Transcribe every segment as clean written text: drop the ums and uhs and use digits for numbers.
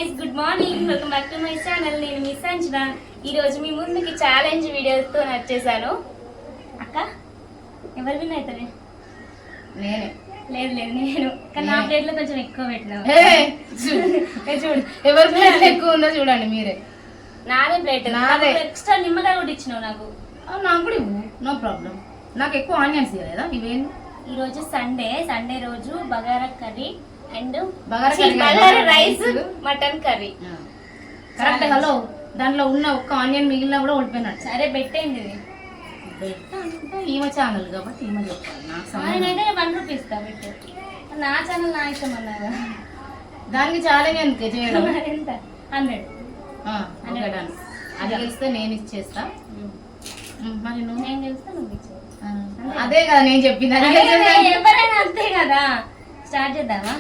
Guys, good morning. Welcome back to my channel. నేను మీ సంజన. ఈ రోజు మీ ముందుకి ఛాలెంజ్ వీడియోతో వచ్చేసాను. అక్క ఎవరు విన్ అవుతారే? నేనే. లేదు లేదు నేను, కానీ నా ప్లేట్ లో కొంచెం ఎక్కువ పెట్టినావు. చూడు ఎవరి ప్లేట్ ఎక్కువ ఉందో చూడండి మీరే. నాదే ప్లేట్, నాదే. ఎక్స్ట్రా నిమ్మకాయ కూడా ఇచ్చినావు నాకు. నాకు కూడా ఇవ్వు, నో ప్రాబ్లం. నాకు ఎక్కువ ఆనియన్స్ ఇవ్వలేదా? ఇవేంటి? ఈ రోజు సండే రోజు bagara curry and bagara rice, mutton curry. Correct. Hello, దాంట్లో ఉన్న ఒక్క ఆనియన్ మిగిలిన కూడా ఓడిపోయినట్టు. సరే పెట్టేయండి. ఈమె ఛానల్ కాబట్టి ఈమె చెప్తాను. నేనైతే 1 రూపీ ఇస్తా పెట్టు. నా ఛానల్ నా ఇష్టం అన్నారా? దానికి ఛాలెంజ్ ఎందుకు చేయడం? ఎంత? 100. అది గెలిస్తే నేను ఇచ్చేస్తా. మరి నువ్వు? నేను గెలిస్తే నువ్వు ఇచ్చే. అదే కదా నేను చెప్పింది. ఎవరైనా అంతే కదా. స్టార్ట్ చేద్దామా?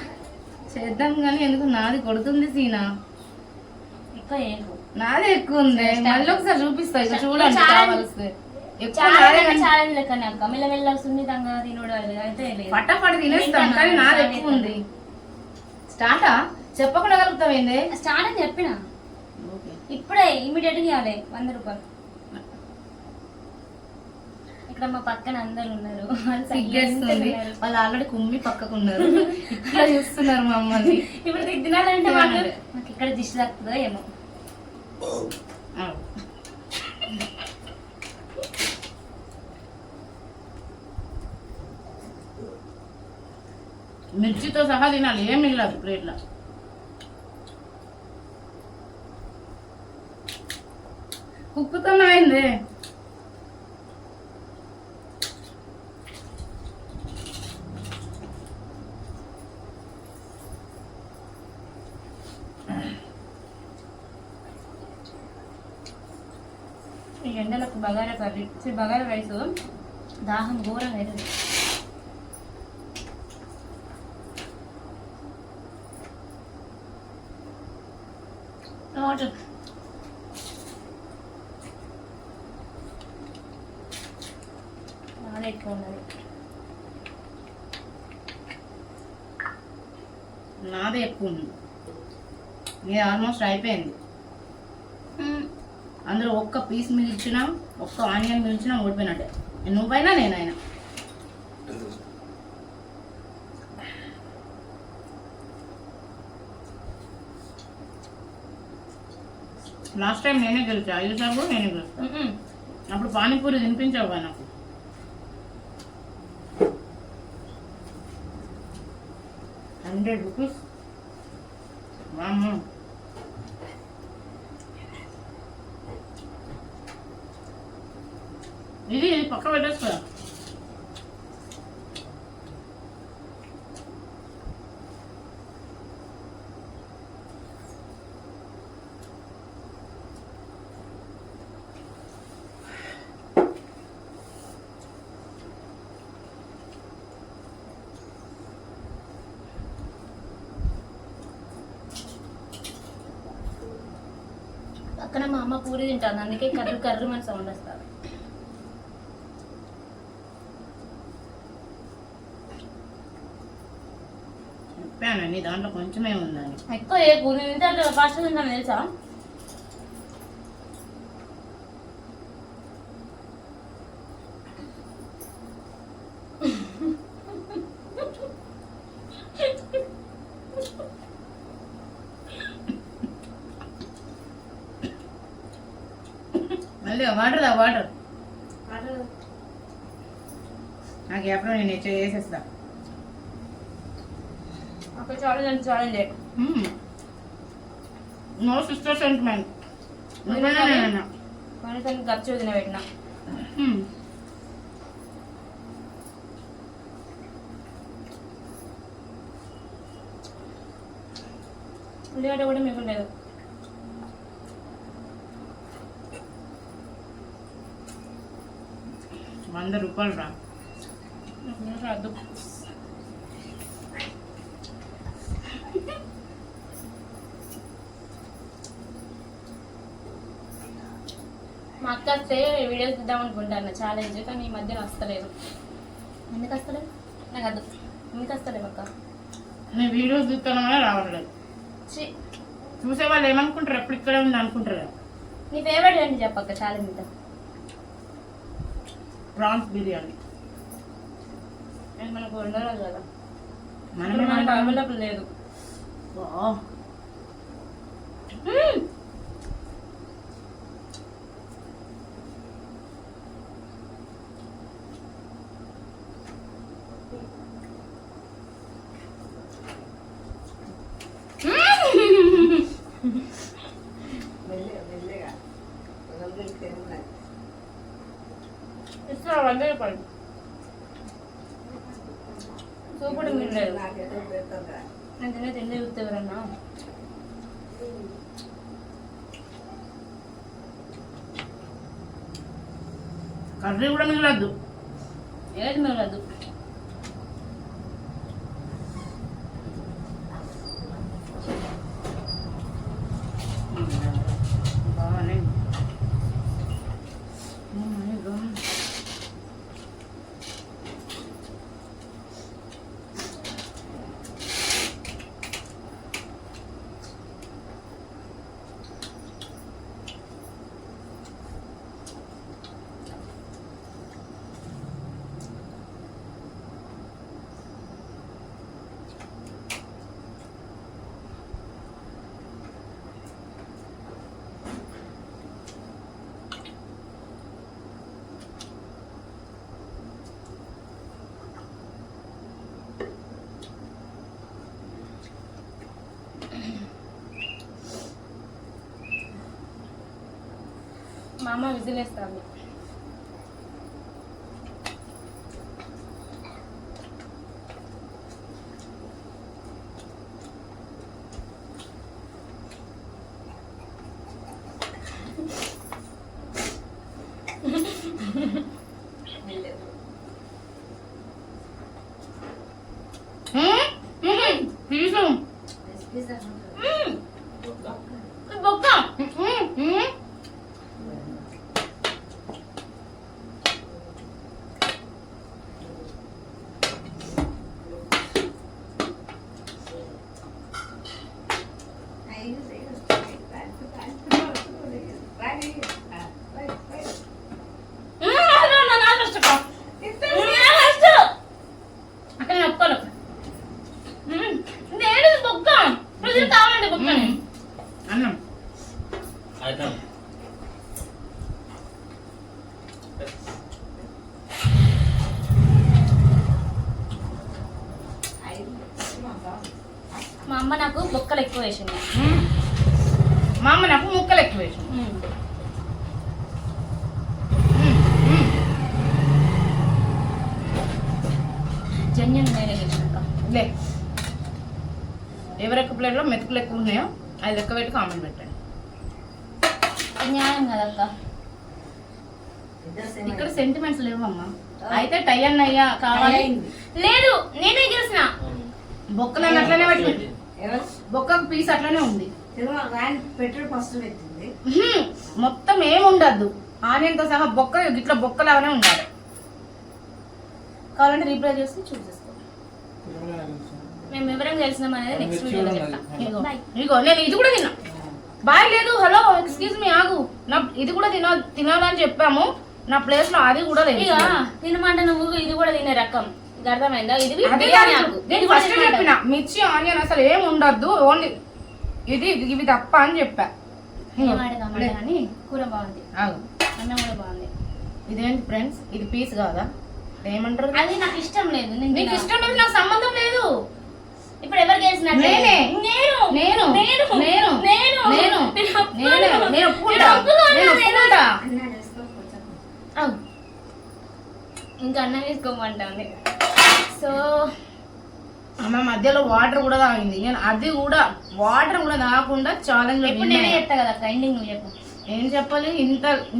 చేద్దాం కానీ ఎందుకు నాది కొడుతుంది సీనా. ఎక్కువ ఏకు నాదే ఎక్కువ ఉంది. మళ్ళీ ఒకసారి చూపిస్తా. ఇక చూడండి కావాల్సి. ఛాలెంజ్ లెక్కనే అక్క. మెల్లమెల్ల సున్నితంగా తినడు అయితే పట్టపడి తినేస్తాం కానీ నాది ఎక్కువ ఉంది. స్టార్టా చెప్పకుండా కలుగుతాం ఏంది? స్టార్ట్ అని చెప్పిన ఇప్పుడే ఇమీడియట్ గా ఇవ్వాలి 100 రూపాయలు. ఇక్కడ మా పక్కన అందరు ఉన్నారు. వాళ్ళు ఆల్రెడీ కుమ్మి పక్కకున్నారు. ఇట్లా చూస్తున్నారు మమ్మల్ని. ఇప్పుడు తినాలంటే నాకు ఇక్కడ దిష్టి తాకుతుందో ఏమో. మిర్చితో సహా తినాలి, ఏం మిగలదు ప్లేట్లో. కుక్కుతో అయింది. ఈ ఎండలకు బగారా కర్రీ, బగారా రైస్ దాహం ఘోరంగా అవుతుంది. నాదే ఎక్కువ ఉన్నది. నాదే ఎక్కువ ఉంది. ఇది ఆల్మోస్ట్ అయిపోయింది. అందులో ఒక్క పీస్ మిగిల్చినా, ఒక్క ఆనియన్ మిగిల్చినా ఓడిపోయినట్టే. నువ్వైనా నేనైనా. లాస్ట్ టైం నేనే గెలిచా, 5 సార్లు కూడా నేనే గెలుస్తా. అప్పుడు పానీపూరి తినిపించావు కదా నాకు. ₹100. వామ్మో. ఇది పక్క పెట్టేసుకో. పక్కన మా అమ్మ పూరి తింటాను, అందుకే కర్రు కర్రు మన సౌండ్ వస్తుంది. చెప్పానండి దాంట్లో కొంచెమే ఉందని. ఎక్కువ ఏ పూరి తింటే ఫాస్ట్ తింటాను తెలుసా. మళ్ళీ వాటర్ నాకు ఎప్పుడు నేను చేసేస్తా. అక్కడ చూడండి నో సిస్టర్ సెంటిమెంట్. ఖర్చు వదిన పెట్టిన ఉల్లిగడ్డ కూడా మీకు లేదు. ₹100 రా. రాదు. మా అక్క వస్తే వీడియోస్ ఇద్దాం అనుకుంటాను ఛాలెంజ్, కానీ ఈ మధ్యన వస్తలేదు. ఎందుకు వస్తలేదు నాకు అద్దు. ఎందుకు వస్తలేవు అక్క? నేను వీడియోస్ చూస్తానమనే రావట్లేదు. చూసే వాళ్ళు ఏమనుకుంటారు, ఎప్పుడు ఇక్కడే ఉంది అనుకుంటారు. నీ ఫేవరెట్ ఏంటి చెప్పక్క ఛాలెంజ్ మీద. ప్రాన్స్ బిర్యానీ. మనకు ఉండదు కదా, మనమే మనకు అవైలబుల్ లేదు. సూపర్ మీరు లేదు నేను తిండి చూస్తే ఎవరన్నా కర్రీ కూడా మిగలద్దు. ఏది మిగలదు. బాగానే మా అమ్మ విజిలేస్తాను. బొక్క అన్నం మా అమ్మ నాకు బొక్కలు ఎక్కువ వేసింది. మా అమ్మ నాకు ముక్కలు ఎక్కువ వేసింది. జన్యున్ నేనే చేసినాక లే ఎవరెక్క ప్లేట్లో మెతుకులు ఎక్కువ ఉన్నాయో అది లెక్క పెట్టి కామెంట్ పెట్టండి. న్యాయం కదక్క. ఇక్కడ సెంటిమెంట్స్ లేవమ్మా. అయితే టై అన్నయ్యా కావాలి లేదు, నేనే గెలిచిన. బొక్కలు అట్లనే పెట్టి బొక్క పీస్ అట్లనే ఉంది. పెట్రోల్ ఫస్ట్ పెట్టింది. మొత్తం ఏమి ఉండద్దు, ఆనియన్ తో సహా బొక్క ఇట్లా బొక్కలాగానే ఉండాలి. కావాలంటే రీప్లై చేసి చూసేస్తాం. మేము ఎవరం గెలిచినాం అనేది నెక్స్ట్ వీడియోలో చెప్తాం. ఇగో నేను ఇది కూడా తిన్నా. బాయ్ లేదు, హలో ఎక్స్క్యూజ్ మీ ఆగు, నా ఇది కూడా తినాలని చెప్పాము. నా ప్లేస్ లో అది కూడా లేదు. ఇక తినమంటే నువ్వు ఇది కూడా తినే రకం, ఇది అర్థమైందా? ఇది ఫస్ట్ చెప్పిన మిర్చి ఆనియన్ అసలు ఏం ఉండద్దు, ఓన్లీ ఇది ఇవి తప్ప అని చెప్పా. కానీ కూర బాగుంది, అన్నం కూడా బాగుంది. ఇదేంటి ఫ్రెండ్స్, ఇది పీస్ కాదా? ఏమంటారు? అది నాకు ఇష్టం లేదు. నీకు ఇష్టం లేదు, నాకు సంబంధం లేదు. ఇప్పుడు ఎవరు గెలిచిన? నేనే. నేను ఇంకా అన్నం వేసుకోమంటాను. సో ఆమె మధ్యలో వాటర్ కూడా తాగింది. నేను అది కూడా వాటర్ కూడా తాగకుండా ఛాలెంజ్ నేనే చెప్తా కదా ఎండింగ్ నువ్వు చెప్పు. ఏం చెప్పాలి?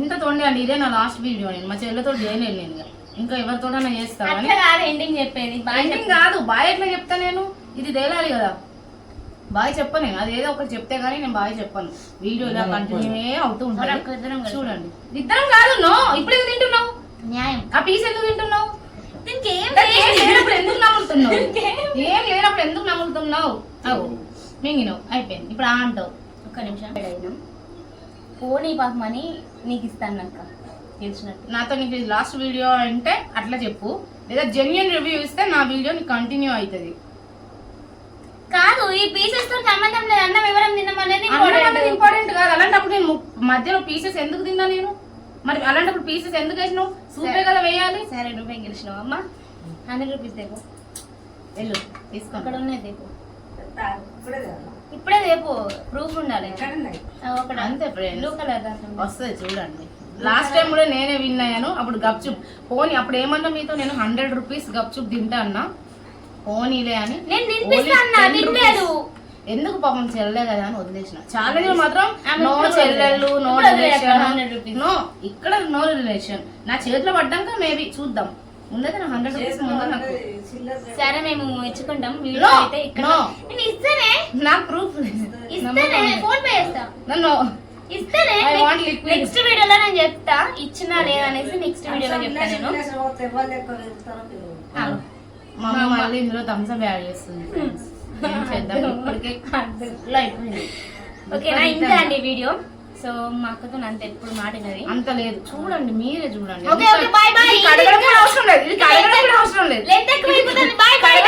ఇంత తోండి అండి. ఇదే నా లాస్ట్ వీడియో. నేను మా చెల్లెతో చేయలేదు, నేను ఇంకా ఎవరితో చేస్తాను. ఎండింగ్ చెప్పేది ఎండింగ్ కాదు, బాయ్ ఎట్లా చెప్తా నేను? ఇది తేలాలి కదా. బాయ్ చెప్పను, అది ఏదో ఒకటి చెప్తే గానీ నేను బాయ్ చెప్పను. వీడియో ఇలా కంటిన్యూ అవుతూ ఉంటాను. చూడండి, ఇద్దరం కాదు. నో, ఇప్పుడు ఎందుకు తింటున్నావు? న్యాయం. ఆ పీస్ ఎందుకు తింటున్నావు? ఏం లేనప్పుడు ఎందుకు నమ్ములుతున్నావు? ఏం లేనప్పుడు ఎందుకు నమ్ములుతున్నావు? అవు మింగినావు, అయిపోయింది. ఇప్పుడు ఆ అంటావు ఒక్క నిమిషం అయినా పోనీ పాపం అని నీకు ఇస్తాను అక్క తెలిసినట్టు. నాతో నీకు లాస్ట్ వీడియో అంటే అట్లా చెప్పు, లేదా జెన్యున్ రివ్యూ ఇస్తే నా వీడియో నీకు కంటిన్యూ అవుతుంది. కాదు ఈ పీసెస్ తో సంబంధం లేదు, అన్నం ఎవరం తిన్నామనేది ఇంపార్టెంట్ కాదు. అలాంటప్పుడు నేను మధ్యలో పీసెస్ ఎందుకు తిన్నా నేను? మరి అలాంటప్పుడు పీసెస్ ఎందుకు వేసినావు? సూపే కదా వేయాలి. సరే నువ్వే గెలిచినావు అమ్మ. 100 రూపీస్ దేపు, వెళ్ళు తీసుకో. అక్కడ ఉన్నాయి దేపు, ఇప్పుడే కదా. ఇప్పుడే దేపు, ప్రూఫ్ ఉండాలి. ఎక్కడ ఉన్నాయి? ఒకటి అంతే ఫ్రెండ్, బ్లూ కలర్ దాంట్లో వస్తుంది చూడండి. లాస్ట్ టైం కూడా నేనే విన్ అయ్యాను. అప్పుడు గప్చుప్ పోనీ, అప్పుడు ఏమన్నా మీతో నేను 100 రూపీస్ గప్చుప్ తింటా అన్నా, పోనీలే అని నేను తినిపిస్తా అన్నా, తినలేదు. ఎందుకు పాపం చెల్లె కదా అని వదిలేసిన. ఛాలెంజ్ మాత్రం ఆమె నో ఇప్పుడు చెల్లెళ్ళు, నో ఇప్పుడు వదిలేస్తా, 100 రిలేషన్, rupees. నో ఇక్కడ నో రిలేషన్. నా చేతిలో పడ్డాక మేబీ చూద్దాం. ముందైతే నా 100 రూపీస్ ముందు నాకు సరే మేము ఇచ్చుకుంటాం. No, వీడియో అయితే ఇక్కడ no. నేను ఇస్తానే, నాకు ప్రూఫ్ ఇస్తానే, ఫోన్ పే చేస్తా, నన్ను ఇస్తానే. I want liquid. నెక్స్ట్ వీడియోలో నేను చెప్తా ఇచ్చినా లేదనేసి. నెక్స్ట్ వీడియోలో చెప్తా నేను. ఎవరు ఎక్కువ వెళ్తారో తెలియదు. ఆగు. మా అమ్మ మళ్ళీ ఇందులో థమ్స్అప్ యాడ్ చేస్తుంది. ఏం చేద్దాం, ఇప్పటికే full అయిపోయింది. ఓకేనా, ఇంత అండి వీడియో. సో మా అక్కతో అంత ఎప్పుడు మాటినది అంత లేదు, చూడండి మీరే చూడండి. Okay okay, bye bye. ఇది కడగడం కూడా అవసరం లేదు, ఇది కడగడం కూడా అవసరం లేదు. లెంత్ ఎక్కువ అయిపోతుంది. Bye bye.